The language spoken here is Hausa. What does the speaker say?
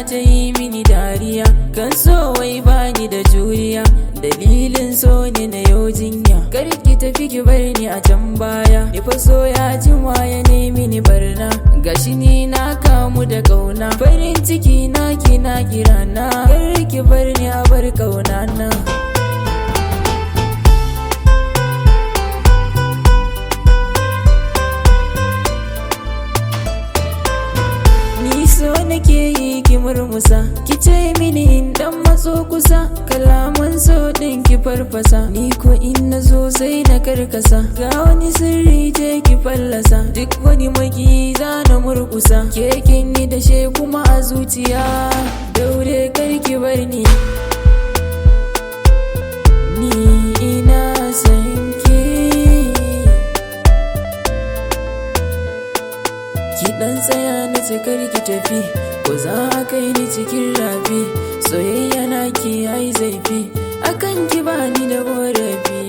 ta yi mini dariya, kan so wai bani da juriya, dalilin so ne na yau jinya. Karki tafi ki bar ni a can baya, ni fa so ya jima ya nemi ni barna, gashi ni na kamu da kauna, farin ciki na kina kirana, karki bar ni a bar kauna na. So nake yi ki murmusa, ki ce mini in dan matso kusa, kalaman so din ki farfasa, ni ko in na zo sai na karkasa, ga wani sirri je ki fallasa, duk wani maki za na murkusa, ke kin yi dashe kuma a zuciya, daure kar ki bar ni ina san ki. Ki dan tsaya na ce kar ki tafi, ko za a kai ni cikin rafi, soyayya na ki ai zaifi, akan ki bani da korafi.